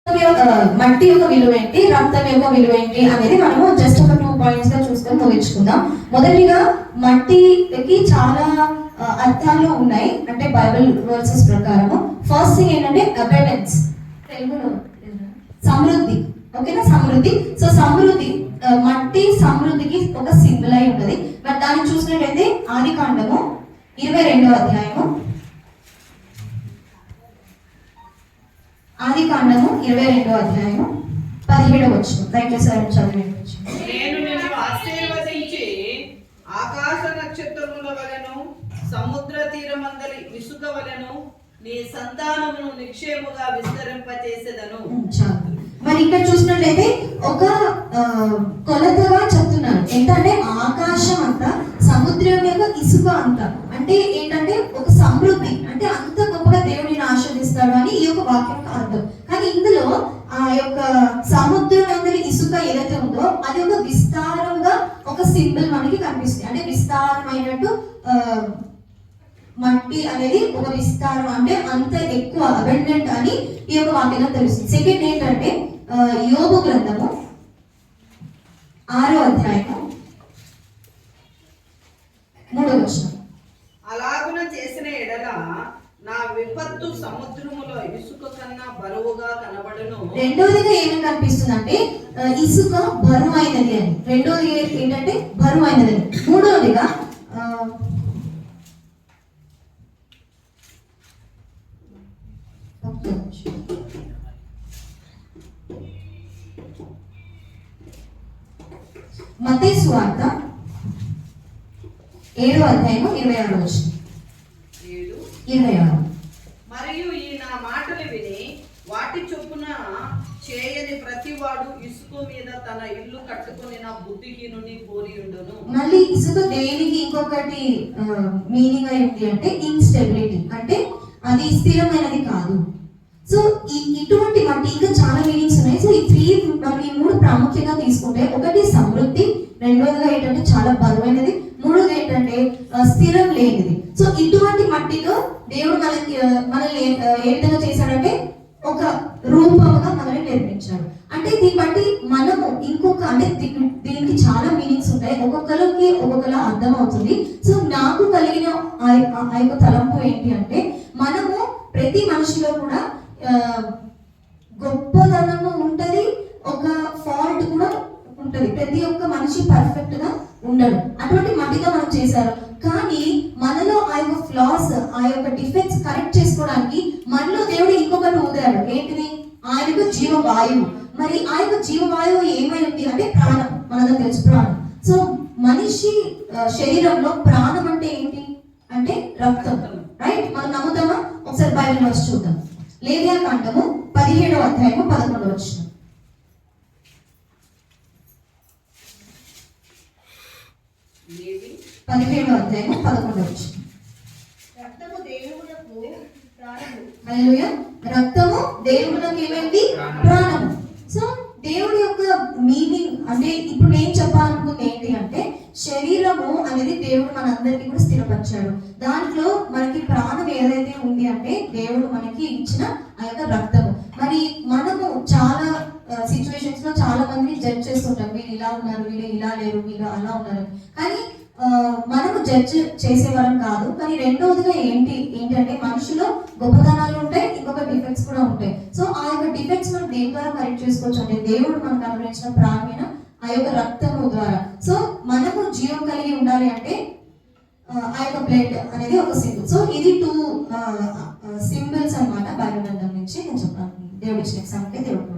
మట్టి యొక్క విలువ ఏంటి, రక్తం యొక్క విలువ ఏంటి అనేది మనము జస్ట్ ఒక 2 పాయింట్స్ గా చూసుకొని ముగించుకుందాం. మొదటిగా మట్టికి చాలా అర్థాలు ఉన్నాయి, అంటే బైబిల్ వర్సెస్ ప్రకారము. ఫస్ట్ థింగ్ ఏంటంటే అబెండెన్స్, తెలుగులో సమృద్ధి. ఓకేనా, సమృద్ధి. సో సమృద్ధి, మట్టి సమృద్ధికి ఒక సింబల్ అయి ఉంటది. బట్ దాన్ని చూసినట్టయితే ఆదికాండము 22వ అధ్యాయము, ఆదికాండము 22వ అధ్యాయము 17వ వచనం. దయచేసి చదివించు. నేను నిన్ను ఆశీర్వదించి ఆకాశ నక్షత్రముల వలెను సముద్ర తీరమందలి ఇసుక వలెను నీ సంతానమును నిక్షేముగా విస్తరింపచేసేదను. మరి ఇక్కడ చూసినట్లయితే ఒక కొలతగా చెప్తున్నారు. ఏంటంటే ఆకాశం అంతా, సముద్రం యొక్క ఇసుక అంతా, అంటే ఏంటంటే ఒక సమృద్ధి, అంటే అంత గొప్పగా దేవుడిని ఆశీర్వదిస్తాడు అని ఈ యొక్క వాక్యం అర్థం. కానీ ఇందులో ఆ యొక్క సముద్రం అందరి ఇసుక ఏదైతే ఉందో అది ఒక విస్తారంగా ఒక సింబల్ మనకి కనిపిస్తుంది. అంటే విస్తారమైనట్టు మట్టి అనేది ఒక విస్తారం, అంటే అంత ఎక్కువ అబెండెంట్ అని ఈ యొక్క వాక్యంలో తెలుస్తుంది. సెకండ్ ఏంటంటే యోబు గ్రంథము 6వ అధ్యాయము 3వ వచనం. అలాగున చేసిన ఎడల నా విపత్తు సముద్రములో ఇసుక కన్నా బరువుగా కనబడును. రెండోదిగా ఏమని కనిపిస్తుంది అంటే ఇసుక బరువైనది అని. రెండోది ఏంటంటే బరువైనది. మూడోదిగా మత్తయి సువార్త 7వ అధ్యాయము 26వ వచనం. 7:26. మరియు ఈ నా మాటలు విని వాటి చొప్పున చేయని ప్రతివాడు ఇసుక మీద తన ఇల్లు కట్టుకొని నా బుద్ధిహీనుని పోలి ఉండును. మళ్ళీ ఇసుక దేనికి ఇంకొకటి మీనింగ్ అయింది అంటే ఇన్స్టెబిలిటీ, అంటే అది స్థిరమైనది కాదు. సో ఇటువంటి మట్టి ఇంకా చాలా మీనింగ్స్ ఉన్నాయి. సో మనం ఈ 3 ప్రాముఖ్యంగా తీసుకుంటే, ఒకటి సమృద్ధి, రెండోదిగా ఏంటంటే చాలా బరువైనది, మూడోది ఏంటంటే స్థిరం లేనిది. సో ఇటువంటి మట్టిలో దేవుడు మనల్ని ఏ విధంగా చేశాడంటే ఒక రూపంగా మనల్ని నిర్మించాడు. అంటే దీన్ని బట్టి మనము ఇంకొక, అంటే దీనికి చాలా మీనింగ్స్ ఉంటాయి, ఒక్కొక్కరికి ఒక్కొక్కలా అర్థం అవుతుంది. సో నాకు కలిగిన ఆ యొక్క తలంపు ఏంటి అంటే, మనము ప్రతి మనిషిలో కూడా గొప్పదనము ఉంటది, ఒక ఫాల్ట్ కూడా ఉంటది. ప్రతి ఒక్క మనిషి పర్ఫెక్ట్ గా ఉండడు. అటువంటి మట్టిగా మనం చేశారు. కానీ మనలో ఆ యొక్క ఫ్లాస్, ఆ యొక్క డిఫెక్ట్స్ కరెక్ట్ చేసుకోవడానికి మనలో దేవుడు ఇంకొకటి ఊదాడు. ఏంటిది? ఆ యొక్క జీవవాయువు. మరి ఆ యొక్క జీవవాయువు ఏమైంది అంటే ప్రాణం. మనకు తెలుసు ప్రాణం. సో మనిషి శరీరంలో ప్రాణం అంటే ఏంటి అంటే రక్తం, రైట్? మనం నమ్ముతామా? ఒకసారి బైబిల్ వచ్చి చూద్దాం. లేవియాకాండము 17వ అధ్యాయము 11వ వచనం. 17వ అధ్యాయము 11వ వచనం. రక్తము దేవునకు ప్రాణము. హల్లెలూయా. రక్తము దేవునకు ఏమైంది? ప్రాణము. సో దేవుడి యొక్క మీనింగ్ అంటే, ఇప్పుడు నేను చెప్పాలనుకుంది ఏంటి అంటే, శరీరము అనేది దేవుడు మనందరికీ కూడా స్థిరపరిచాడు. దాంట్లో మనకి ప్రాణం ఏదైతే ఉంది అంటే దేవుడు మనకి ఇచ్చిన ఆ యొక్క రక్తము. మరి మనము చాలా సిచ్యువేషన్స్ లో చాలా మందిని జడ్జ్ చేస్తుంటాం, వీళ్ళు ఇలా ఉన్నారు, వీళ్ళు ఇలా లేరు, వీళ్ళు అలా ఉన్నారు. కానీ మనము జడ్జ్ చేసేవాళ్ళం కాదు. కానీ రెండవదిగా ఏంటంటే మనుషులో గొప్పతనాలు ఉంటాయి, ఇంకొక డిఫెక్ట్స్ కూడా ఉంటాయి. సో ఆ యొక్క డిఫెక్ట్స్ మనం దేని ద్వారా కరెక్ట్ చేసుకోవచ్చు అంటే దేవుడు మనకు అనుగ్రహించిన ప్రాణమైన ఆ యొక్క రక్తము ద్వారా. సో మనము జీవం కలిగి ఉండాలి అంటే ఆ యొక్క బ్లడ్ అనేది ఒక సింబల్. సో ఇది 2 సింబల్స్ అన్నమాట బైబిల్ గ్రంథం నుంచి నేను చెప్పాను. దేవుడు ఇచ్చిన ఎగ్జాంపుల్ దేవుడు.